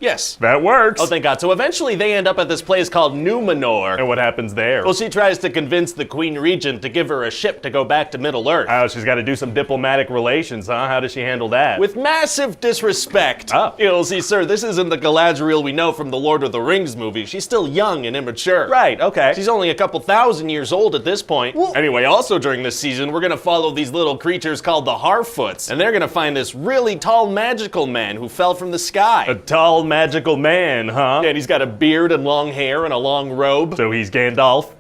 Yes. That works. Oh, thank God. So eventually they end up at this place called Numenor. And what happens there? Well, she tries to convince the Queen Regent to give her a ship to go back to Middle-earth. Oh, she's got to do some diplomatic relations, huh? How does she handle that? With massive disrespect. Oh. You'll see, sir, this isn't the Galadriel we know from the Lord of the Rings movie. She's still young and immature. Right, okay. She's only a couple thousand years old at this point. Well, anyway, also during this season, we're gonna follow these little creatures called the Harfoots. And they're gonna find this really tall magical man who fell from the sky. A tall magical man, huh? And he's got a beard and long hair and a long robe. So he's Gandalf?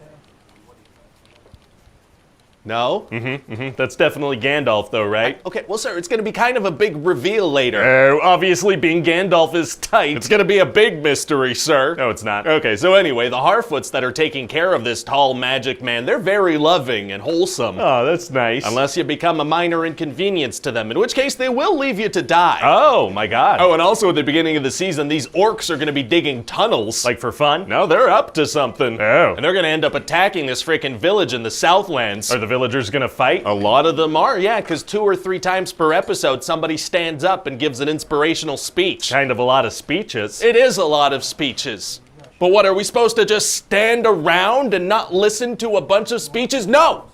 No? That's definitely Gandalf though, right? Okay, well sir, it's gonna be kind of a big reveal later. Obviously being Gandalf is tight. It's gonna be a big mystery, sir. No, it's not. Okay, so anyway, the Harfoots that are taking care of this tall magic man, they're very loving and wholesome. Oh, that's nice. Unless you become a minor inconvenience to them, in which case they will leave you to die. Oh, my God. Oh, and also at the beginning of the season, these orcs are gonna be digging tunnels. Like for fun? No, they're up to something. Oh. And they're gonna end up attacking this freaking village in the Southlands. Are the villagers gonna fight? A lot of them are, yeah, because 2 or 3 times per episode, somebody stands up and gives an inspirational speech. Kind of a lot of speeches. It is a lot of speeches. But what, are we supposed to just stand around and not listen to a bunch of speeches? No!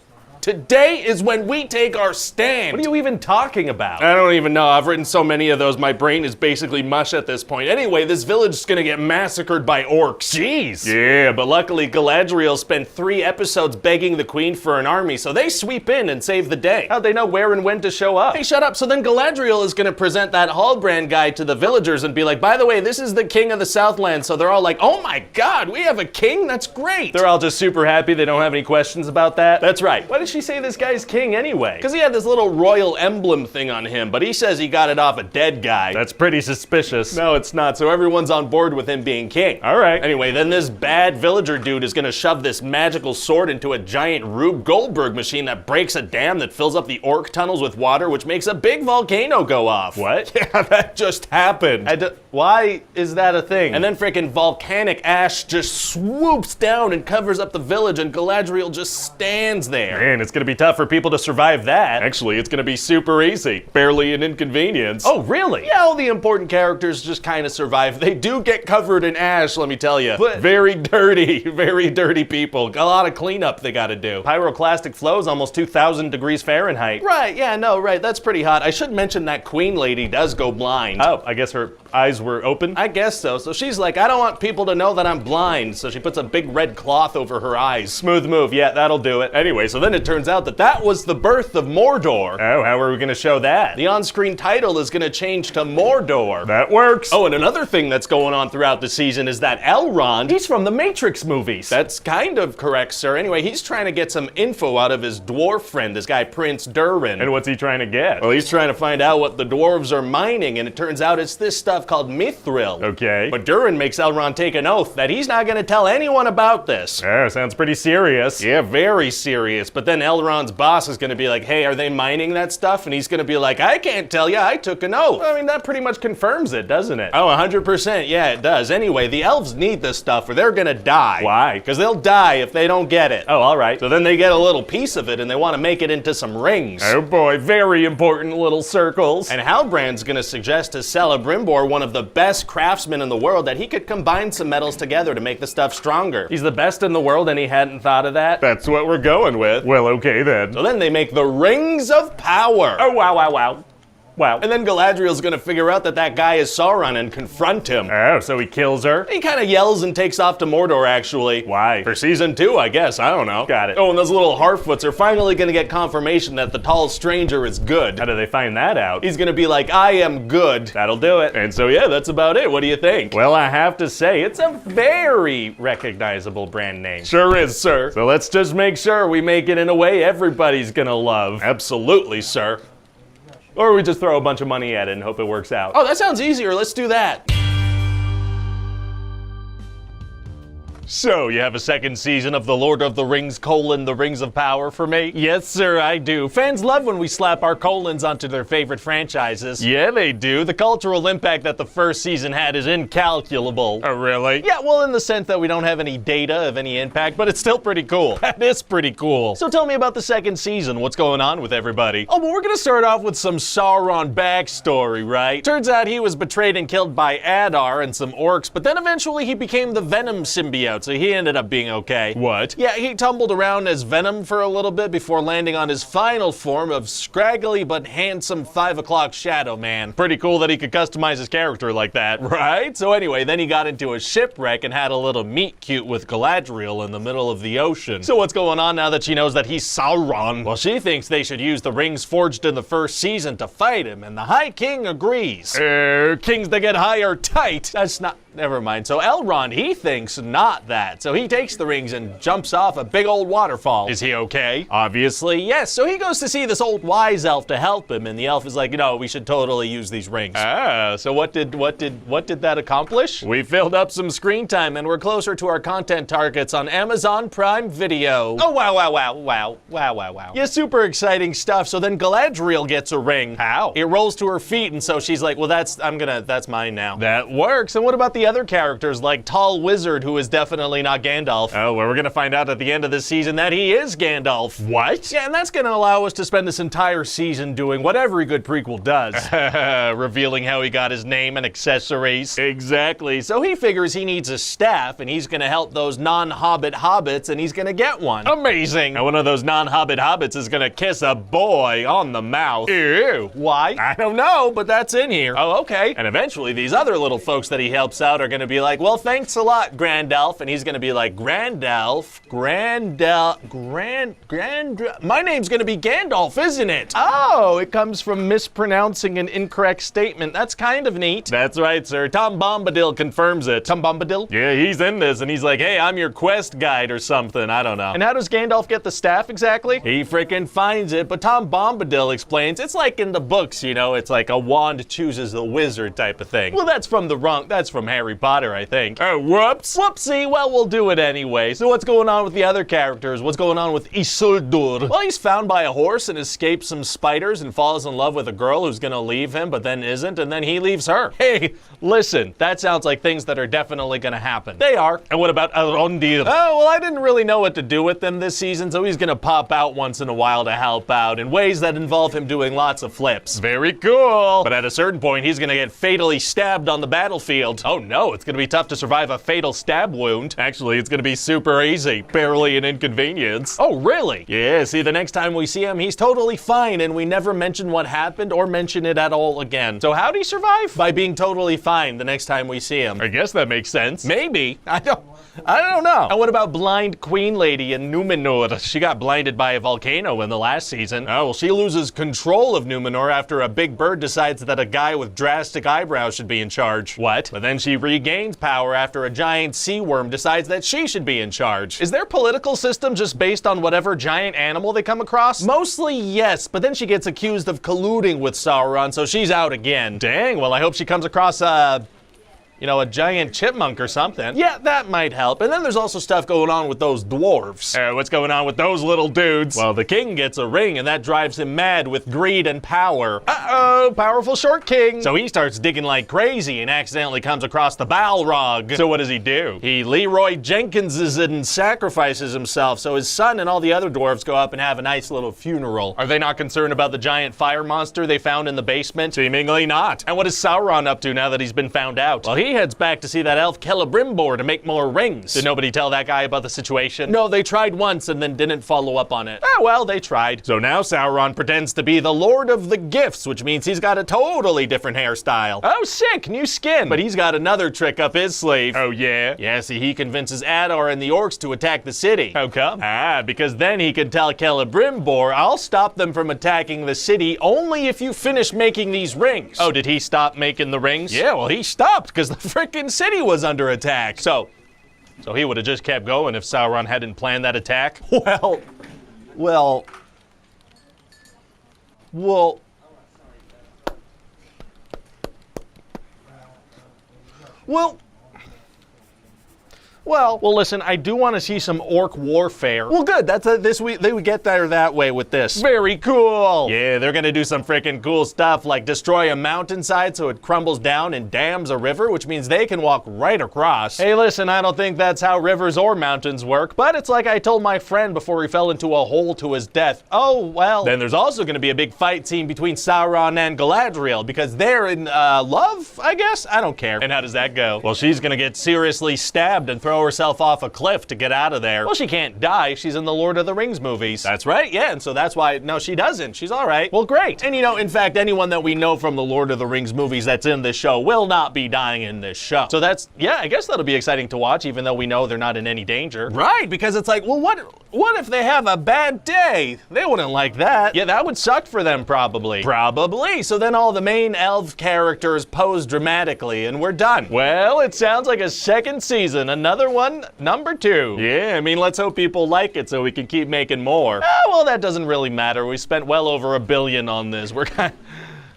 Today is when we take our stand. What are you even talking about? I don't even know. I've written so many of those, my brain is basically mush at this point. Anyway, this village is gonna get massacred by orcs. Jeez. Yeah, but luckily Galadriel spent 3 episodes begging the queen for an army, so they sweep in and save the day. How'd they know where and when to show up? Hey, shut up. So then Galadriel is gonna present that Halbrand guy to the villagers and be like, by the way, this is the king of the Southland. So they're all like, oh my God, we have a king? That's great. They're all just super happy. They don't have any questions about that. That's right. Why did she say this guy's king anyway? Because he had this little royal emblem thing on him, but he says he got it off a dead guy. That's pretty suspicious. No, it's not. So everyone's on board with him being king. All right. Anyway, then this bad villager dude is gonna shove this magical sword into a giant Rube Goldberg machine that breaks a dam that fills up the orc tunnels with water, which makes a big volcano go off. What? Yeah, that just happened. Why is that a thing? And then freaking volcanic ash just swoops down and covers up the village, and Galadriel just stands there. Man, it's gonna be tough for people to survive that. Actually, it's gonna be super easy. Barely an inconvenience. Oh, really? Yeah, all the important characters just kind of survive. They do get covered in ash, let me tell you. But very dirty people. A lot of cleanup they gotta do. Pyroclastic flows almost 2,000 degrees Fahrenheit. Right, yeah, no, right, that's pretty hot. I should mention that queen lady does go blind. Oh, I guess her eyes were open? I guess so. So she's like, I don't want people to know that I'm blind. So she puts a big red cloth over her eyes. Smooth move, yeah, that'll do it. Anyway, so then it turns out that was the birth of Mordor. Oh, how are we gonna show that? The on-screen title is gonna change to Mordor. That works. Oh, and another thing that's going on throughout the season is that Elrond, he's from the Matrix movies. That's kind of correct, sir. Anyway, he's trying to get some info out of his dwarf friend, this guy Prince Durin. And what's he trying to get? Well, he's trying to find out what the dwarves are mining, and it turns out it's this stuff called mithril. Okay. But Durin makes Elrond take an oath that he's not gonna tell anyone about this. Oh, sounds pretty serious. Yeah, very serious. But then Elrond's boss is gonna be like, hey, are they mining that stuff? And he's gonna be like, I can't tell you, I took an oath. I mean, that pretty much confirms it, doesn't it? Oh, 100%, yeah, it does. Anyway, the elves need this stuff or they're gonna die. Why? Because they'll die if they don't get it. Oh, all right. So then they get a little piece of it and they wanna make it into some rings. Oh boy, very important little circles. And Halbrand's gonna suggest to Celebrimbor, one of the best craftsmen in the world, that he could combine some metals together to make the stuff stronger. He's the best in the world and he hadn't thought of that? That's what we're going with. Well, okay then. So then they make the Rings of Power. Oh, wow. Wow. And then Galadriel's gonna figure out that that guy is Sauron and confront him. Oh, so he kills her? He kind of yells and takes off to Mordor, actually. Why? For season 2, I guess. I don't know. Got it. Oh, and those little Harfoots are finally gonna get confirmation that the tall stranger is good. How do they find that out? He's gonna be like, I am good. That'll do it. And so, yeah, that's about it. What do you think? Well, I have to say, it's a very recognizable brand name. Sure is, sir. So let's just make sure we make it in a way everybody's gonna love. Absolutely, sir. Or we just throw a bunch of money at it and hope it works out. Oh, that sounds easier. Let's do that. So, you have a second season of The Lord of the Rings: The Rings of Power for me? Yes, sir, I do. Fans love when we slap our colons onto their favorite franchises. Yeah, they do. The cultural impact that the first season had is incalculable. Oh, really? Yeah, well, in the sense that we don't have any data of any impact, but it's still pretty cool. That is pretty cool. So tell me about the second season. What's going on with everybody? Oh, but we're gonna start off with some Sauron backstory, right? Turns out he was betrayed and killed by Adar and some orcs, but then eventually he became the Venom symbiote, so he ended up being okay. What? Yeah, he tumbled around as Venom for a little bit before landing on his final form of scraggly but handsome 5 o'clock Shadow Man. Pretty cool that he could customize his character like that. Right? So anyway, then he got into a shipwreck and had a little meet cute with Galadriel in the middle of the ocean. So what's going on now that she knows that he's Sauron? Well, she thinks they should use the rings forged in the first season to fight him, and the High King agrees. Kings that get high are tight. That's not... Never mind. So Elrond, he thinks not that. So he takes the rings and jumps off a big old waterfall. Is he okay? Obviously, yes. So he goes to see this old wise elf to help him, and the elf is like, we should totally use these rings. So what did that accomplish? We filled up some screen time, and we're closer to our content targets on Amazon Prime Video. Oh, wow. Yeah, super exciting stuff. So then Galadriel gets a ring. How? It rolls to her feet, and so she's like, well, that's mine now. That works. And what about the other characters like Tall Wizard, who is definitely not Gandalf? Oh, well, we're gonna find out at the end of this season that he is Gandalf. What? Yeah, and that's gonna allow us to spend this entire season doing what every good prequel does. Revealing how he got his name and accessories. Exactly. So he figures he needs a staff, and he's gonna help those non-Hobbit hobbits, and he's gonna get one. Amazing. Now, one of those non-Hobbit hobbits is gonna kiss a boy on the mouth. Ew. Why? I don't know, but that's in here. Oh, okay. And eventually, these other little folks that he helps out are gonna be like, well, thanks a lot, Grandalf. And he's gonna be like, Grandalf, my name's gonna be Gandalf, isn't it? Oh, it comes from mispronouncing an incorrect statement. That's kind of neat. That's right, sir. Tom Bombadil confirms it. Tom Bombadil? Yeah, he's in this, and he's like, hey, I'm your quest guide or something. I don't know. And how does Gandalf get the staff exactly? He freaking finds it, but Tom Bombadil explains it's like in the books, it's like a wand chooses the wizard type of thing. Well, that's from Harry Potter, I think. Oh, whoops. Whoopsie. Well, we'll do it anyway. So what's going on with the other characters? What's going on with Isildur? Well, he's found by a horse and escapes some spiders and falls in love with a girl who's gonna leave him, but then isn't, and then he leaves her. Hey, listen, that sounds like things that are definitely gonna happen. They are. And what about Arondir? Oh, well, I didn't really know what to do with them this season, so he's gonna pop out once in a while to help out in ways that involve him doing lots of flips. Very cool. But at a certain point, he's gonna get fatally stabbed on the battlefield. Oh no, it's gonna be tough to survive a fatal stab wound. Actually, it's gonna be super easy. Barely an inconvenience. Oh, really? Yeah, see, the next time we see him, he's totally fine, and we never mention what happened or mention it at all again. So how'd he survive? By being totally fine the next time we see him. I guess that makes sense. Maybe. I don't know. And what about Blind Queen Lady in Numenor? She got blinded by a volcano in the last season. Oh, well, she loses control of Numenor after a big bird decides that a guy with drastic eyebrows should be in charge. What? But then she regains power after a giant sea worm decides that she should be in charge. Is their political system just based on whatever giant animal they come across? Mostly yes, but then she gets accused of colluding with Sauron, so she's out again. Dang, well, I hope she comes across a giant chipmunk or something. Yeah, that might help. And then there's also stuff going on with those dwarves. What's going on with those little dudes? Well, the king gets a ring, and that drives him mad with greed and power. Uh-oh, powerful short king. So he starts digging like crazy and accidentally comes across the Balrog. So what does he do? He Leroy Jenkinses it and sacrifices himself, so his son and all the other dwarves go up and have a nice little funeral. Are they not concerned about the giant fire monster they found in the basement? Seemingly not. And what is Sauron up to now that he's been found out? Well, he heads back to see that elf Celebrimbor to make more rings. Did nobody tell that guy about the situation? No, they tried once and then didn't follow up on it. Ah, well, they tried. So now Sauron pretends to be the Lord of the Gifts, which means he's got a totally different hairstyle. Oh, sick, new skin. But he's got another trick up his sleeve. Oh, yeah? Yeah, see, he convinces Adar and the orcs to attack the city. How come? Because then he can tell Celebrimbor, I'll stop them from attacking the city only if you finish making these rings. Oh, did he stop making the rings? Yeah, well, he stopped because the frickin' city was under attack. So he would have just kept going if Sauron hadn't planned that attack? Well, Well, listen, I do want to see some orc warfare. Well, good. That's they would get there that way with this. Very cool. Yeah, they're gonna do some freaking cool stuff like destroy a mountainside so it crumbles down and dams a river, which means they can walk right across. Hey, listen, I don't think that's how rivers or mountains work, but it's like I told my friend before he fell into a hole to his death. Oh, well. Then there's also gonna be a big fight scene between Sauron and Galadriel because they're in love, I guess? I don't care. And how does that go? Well, she's gonna get seriously stabbed and throw herself off a cliff to get out of there. Well, she can't die. She's in the Lord of the Rings movies. That's right, yeah, and so that's why, no, she doesn't. She's all right. Well, great. And you know, in fact, anyone that we know from the Lord of the Rings movies that's in this show will not be dying in this show. So that's, yeah, I guess that'll be exciting to watch, even though we know they're not in any danger. Right, because it's like, well, what if they have a bad day? They wouldn't like that. Yeah, that would suck for them, probably. Probably. So then all the main elf characters pose dramatically, and we're done. Well, it sounds like a second season. Another one, number 2. Yeah, I mean, let's hope people like it so we can keep making more. Well, that doesn't really matter. We spent well over $1 billion on this.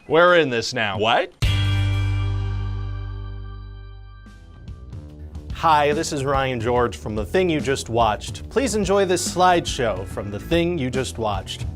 We're in this now. What? Hi, this is Ryan George from The Thing You Just Watched. Please enjoy this slideshow from The Thing You Just Watched.